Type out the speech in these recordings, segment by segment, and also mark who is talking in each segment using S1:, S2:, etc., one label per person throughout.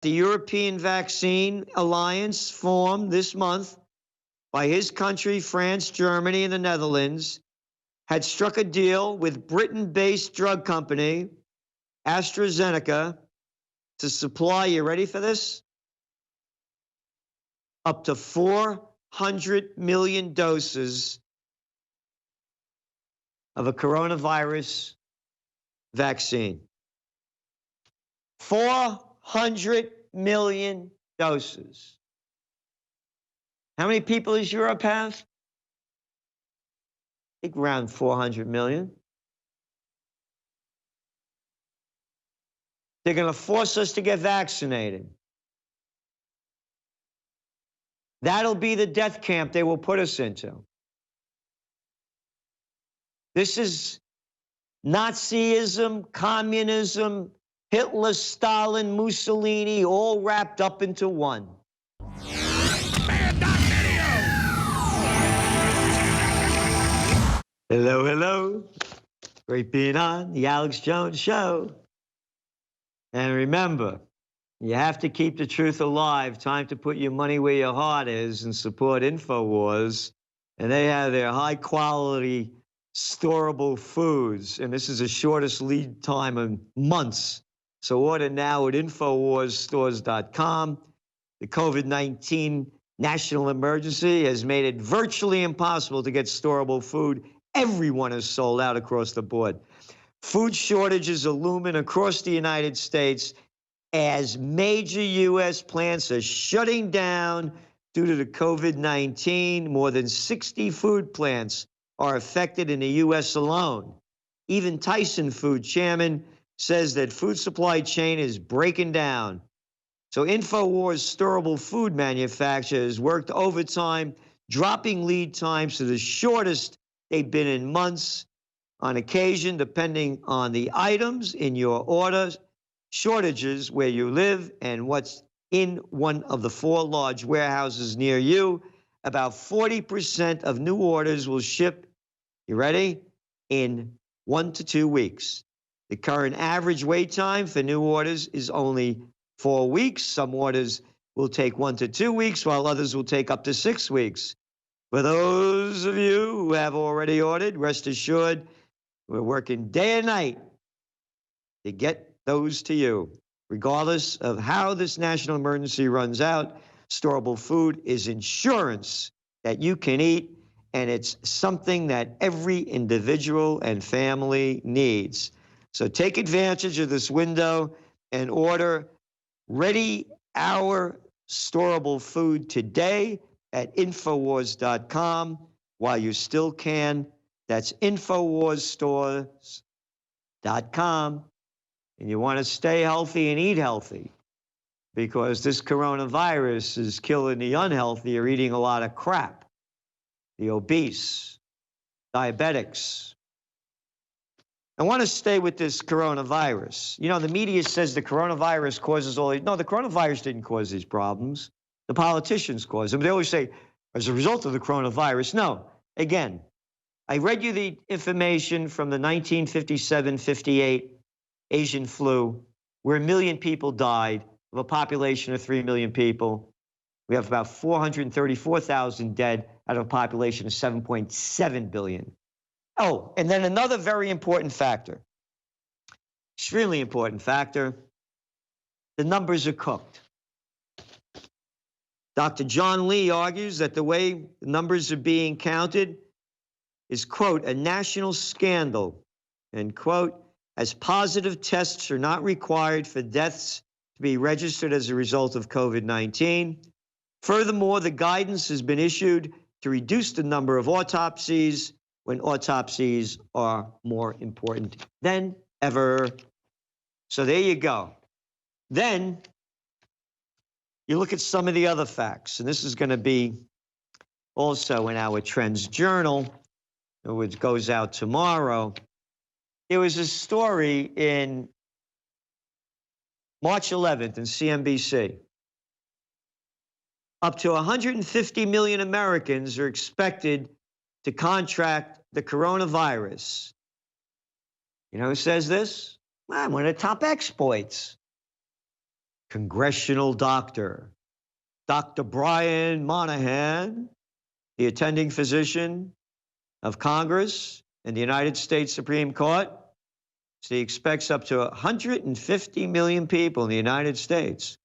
S1: The European Vaccine Alliance, formed this month by his country, France, Germany, and the Netherlands, had struck a deal with Britain-based drug company AstraZeneca to supply, you ready for this? Up to 400 million doses of a coronavirus vaccine. 400 million doses. How many people does Europe have? I think around 400 million. They're going to force us to get vaccinated. That'll be the death camp they will put us into. This is Nazism, communism, Hitler, Stalin, Mussolini, all wrapped up into one. Hello, hello. Great being on the Alex Jones Show. And remember, you have to keep the truth alive. Time to put your money where your heart is and support InfoWars. And they have their high-quality, storable foods. And this is the shortest lead time of months. So order now at InfoWarsStores.com. The COVID-19 national emergency has made it virtually impossible to get storable food. Everyone is sold out across the board. Food shortages are looming across the United States as major U.S. plants are shutting down due to the COVID-19. More than 60 food plants are affected in the U.S. alone. Even Tyson Food chairman says that food supply chain is breaking down. So InfoWars storable food manufacturers worked overtime, dropping lead times to the shortest they've been in months. On occasion, depending on the items in your order, shortages where you live, and what's in one of the 4 large warehouses near you, about 40% of new orders will ship, you ready, in 1 to 2 weeks. The current average wait time for new orders is only 4 weeks. Some orders will take 1 to 2 weeks, while others will take up to 6 weeks. For those of you who have already ordered, rest assured, we're working day and night to get those to you. Regardless of how this national emergency runs out, storable food is insurance that you can eat, and it's something that every individual and family needs. So take advantage of this window and order Ready Hour storable food today at InfoWars.com while you still can. That's InfoWarsStores.com. And you want to stay healthy and eat healthy, because this coronavirus is killing the unhealthy or eating a lot of crap, the obese, diabetics. I want to stay with this coronavirus. You know, the media says the coronavirus causes all these. No, the coronavirus didn't cause these problems. The politicians caused them. They always say, as a result of the coronavirus. No, again, I read you the information from the 1957-58 Asian flu, where 1 million people died of a population of 3 million people. We have about 434,000 dead out of a population of 7.7 billion. Oh, and then another very important factor, extremely important factor, the numbers are cooked. Dr. John Lee argues that the way the numbers are being counted is, quote, a national scandal, end quote, as positive tests are not required for deaths to be registered as a result of COVID-19. Furthermore, the guidance has been issued to reduce the number of autopsies when autopsies are more important than ever. So there you go. Then you look at some of the other facts, and this is going to be also in our Trends Journal, which goes out tomorrow. There was a story in March 11th in CNBC. Up to 150 million Americans are expected to contract the coronavirus. You know who says this? Well, one of the top exploits. congressional doctor, Dr. Brian Monahan, the attending physician of Congress and the United States Supreme Court. So he expects up to 150 million people in the United States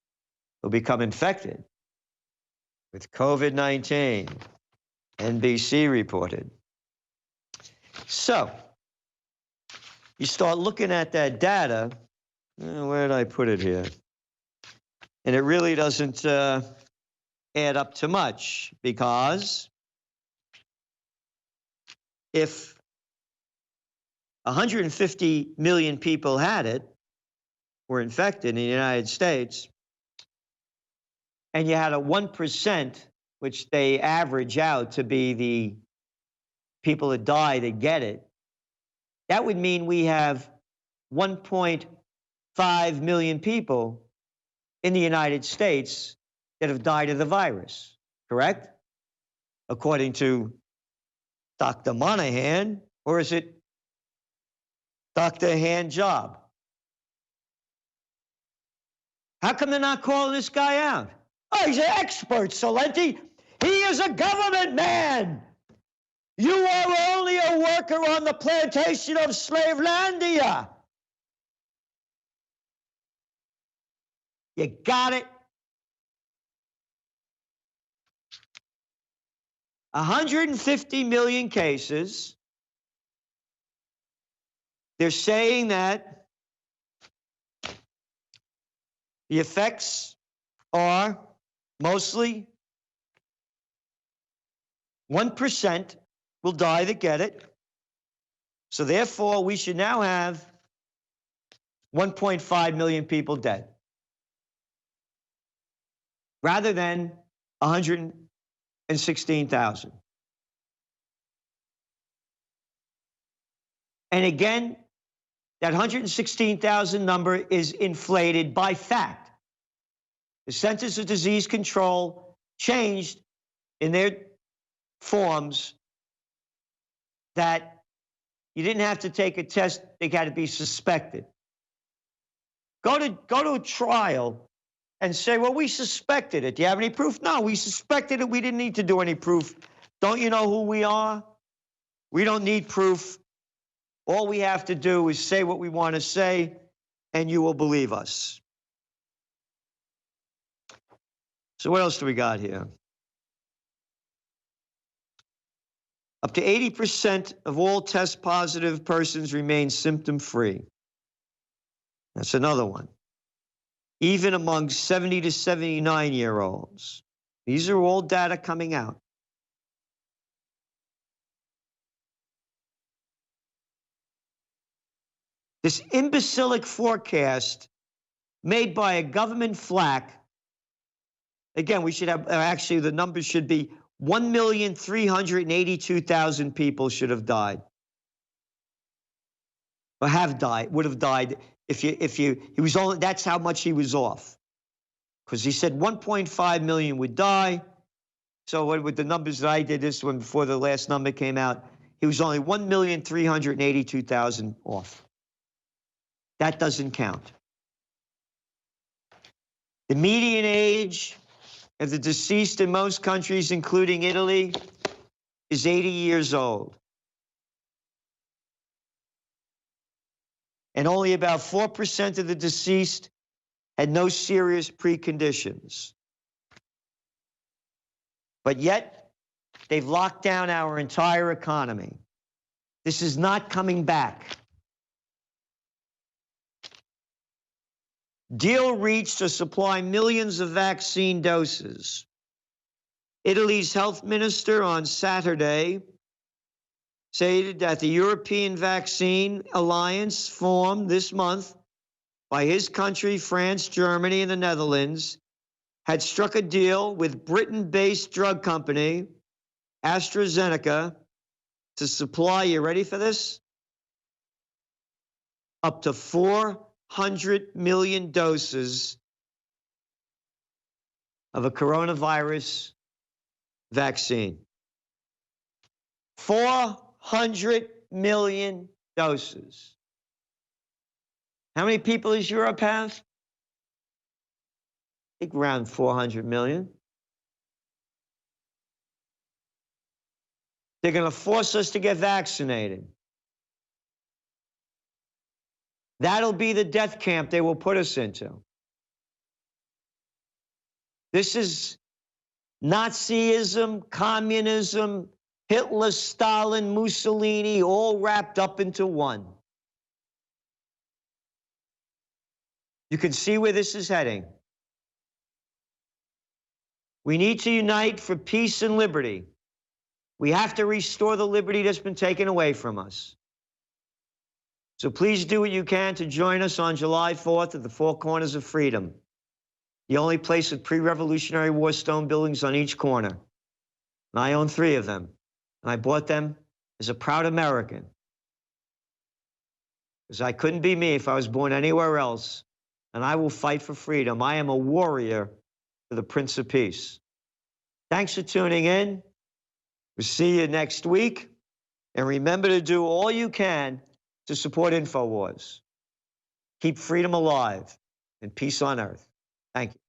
S1: will become infected with COVID-19, NBC reported. So you start looking at that data. Where did I put it here? And it really doesn't add up to much, because if 150 million people had it, were infected in the United States, and you had a 1%, which they average out to be the people that die that get it, that would mean we have 1.5 million people in the United States that have died of the virus, correct? According to Dr. Monahan, or is it Dr. Hand Job? How come they're not calling this guy out? Oh, he's an expert, Celente. He is a government man. You are only a worker on the plantation of Slavelandia. You got it? 150 million cases. They're saying that the effects are mostly 1% will die that get it. So therefore, we should now have 1.5 million people dead, rather than 116,000. And again, that 116,000 number is inflated by fact. The Centers of Disease Control changed in their forms that you didn't have to take a test, they got to be suspected. Go to a trial and say, well, we suspected it. Do you have any proof? No, we suspected it. We didn't need to do any proof. Don't you know who we are? We don't need proof. All we have to do is say what we want to say, and you will believe us. So what else do we got here? Up to 80% of all test-positive persons remain symptom-free. That's another one. Even among 70 to 79-year-olds. These are all data coming out. This imbecilic forecast made by a government flack, again, we should have, actually the numbers should be 1,382,000 people should have died. Or have died, would have died he was only, that's how much he was off. Because he said 1.5 million would die. So with the numbers that I did this one before the last number came out, he was only 1,382,000 off. That doesn't count. The median age of the deceased in most countries, including Italy, is 80 years old. And only about 4% of the deceased had no serious preconditions. But yet, they've locked down our entire economy. This is not coming back. Deal reached to supply millions of vaccine doses. Italy's health minister on Saturday stated that the European Vaccine Alliance, formed this month by his country, France, Germany, and the Netherlands, had struck a deal with Britain-based drug company AstraZeneca to supply, you ready for this? Up to 400 million doses of a coronavirus vaccine. 400 million doses. How many people does Europe have? think around 400 million. They're going to force us to get vaccinated. That'll be the death camp they will put us into. This is Nazism, communism, Hitler, Stalin, Mussolini, all wrapped up into one. You can see where this is heading. We need to unite for peace and liberty. We have to restore the liberty that's been taken away from us. So please do what you can to join us on July 4th at the Four Corners of Freedom, the only place with pre-Revolutionary War stone buildings on each corner. And I own 3 of them, and I bought them as a proud American, because I couldn't be me if I was born anywhere else, and I will fight for freedom. I am a warrior for the Prince of Peace. Thanks for tuning in. We'll see you next week, and remember to do all you can to support InfoWars. Keep freedom alive and peace on earth. Thank you.